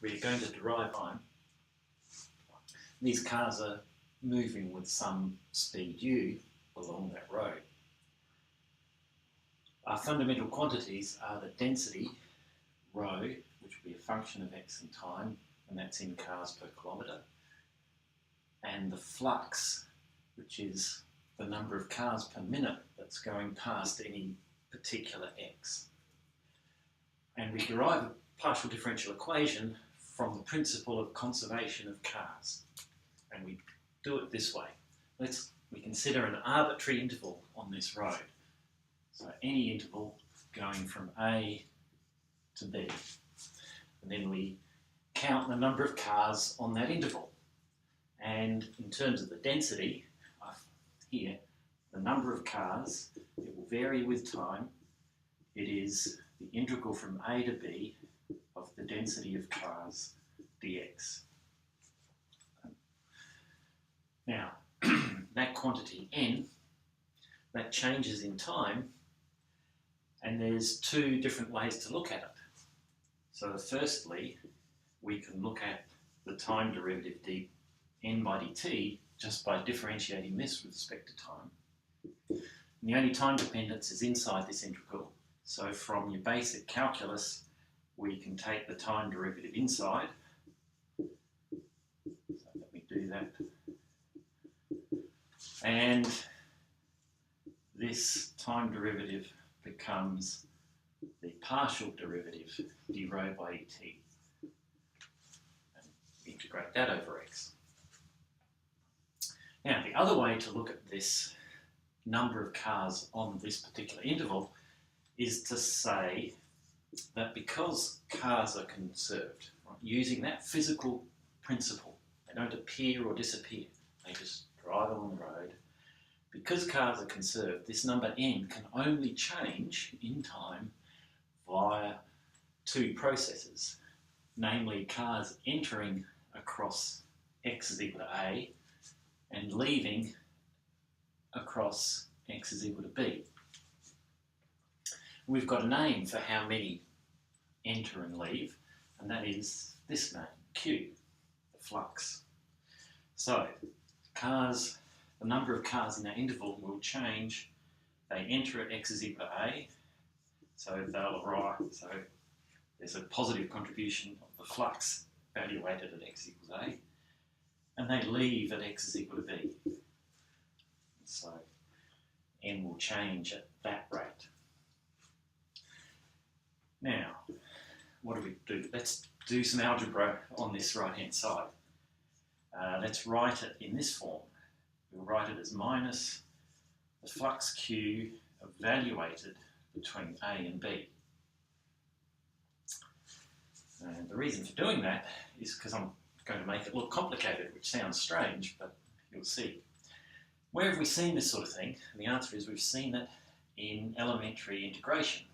we're going to derive time. These cars are moving with some speed u along that road. Our fundamental quantities are the density, rho, which will be a function of x and time, and that's in cars per kilometre, and the flux, which is the number of cars per minute that's going past any particular x. And we derive a partial differential equation from the principle of conservation of cars. And we do it this way. We consider an arbitrary interval on this road. So any interval going from A to B. And then we count the number of cars on that interval. And in terms of the density, here, the number of cars, it will vary with time. It is the integral from A to B of the density of cars dx. Now, that quantity n, that changes in time, and there's two different ways to look at it. So firstly, we can look at the time derivative dn by dt just by differentiating this with respect to time. And the only time dependence is inside this integral. So from your basic calculus, we can take the time derivative inside. So let me do that. And this time derivative becomes the partial derivative d rho by dt. And integrate that over x. Now, the other way to look at this number of cars on this particular interval is to say that because cars are conserved, right, using that physical principle, they don't appear or disappear, they just drive along the road. Because cars are conserved, this number n can only change in time via two processes, namely cars entering across x is equal to a and leaving across x is equal to b. We've got a name for how many enter and leave, and that is this name, q, the flux. So cars, the number of cars in that interval will change. They enter at x is equal to a, so they'll arrive. So there's a positive contribution of the flux evaluated at x equals a, and they leave at x is equal to b. So n will change at that rate. Now, what do we do? Let's do some algebra on this right-hand side. Let's write it in this form. We'll write it as minus the flux q evaluated between A and B. And the reason for doing that is because I'm going to make it look complicated, which sounds strange, but you'll see. Where have we seen this sort of thing? And the answer is we've seen it in elementary integration,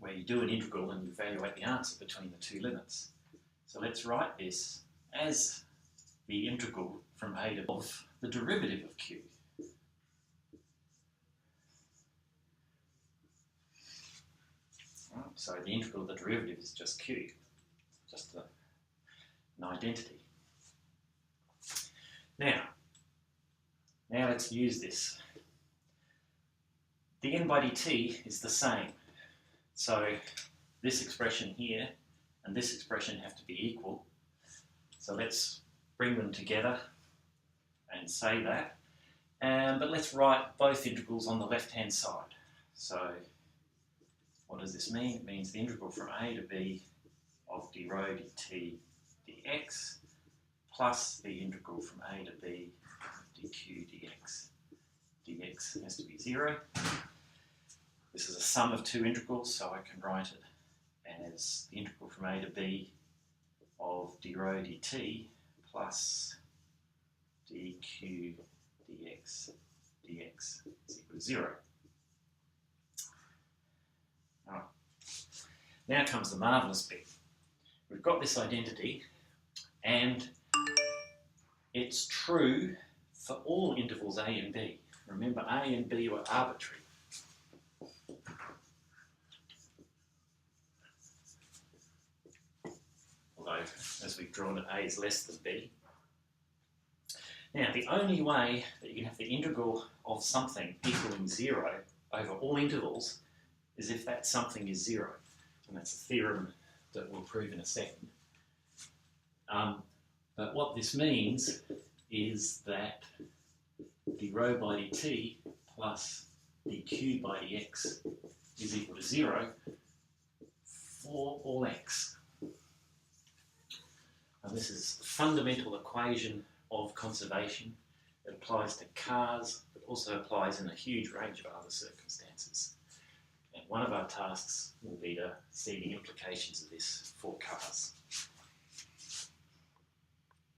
where you do an integral and you evaluate the answer between the two limits. So let's write this as the integral from A to B of the derivative of q. Right, so the integral of the derivative is just q, just an identity. Now let's use this. The n by dt is the same. So this expression here and this expression have to be equal. So let's bring them together and say that. But let's write both integrals on the left-hand side. So what does this mean? It means the integral from A to B of d rho dt dx plus the integral from A to B of dq dx. dx has to be 0. This is a sum of two integrals, so I can write it as the integral from A to B of d rho dt plus dq dx is equal to 0. Right. Now comes the marvellous bit. We've got this identity, and it's true for all intervals A and B. Remember, A and B were arbitrary. as we've drawn it, a is less than b. Now, the only way that you can have the integral of something equaling 0 over all intervals is if that something is 0. And that's a theorem that we'll prove in a second. But what this means is that d rho by dt plus dq by dx is equal to 0 for all x. And this is a fundamental equation of conservation. It applies to cars, but also applies in a huge range of other circumstances. And one of our tasks will be to see the implications of this for cars.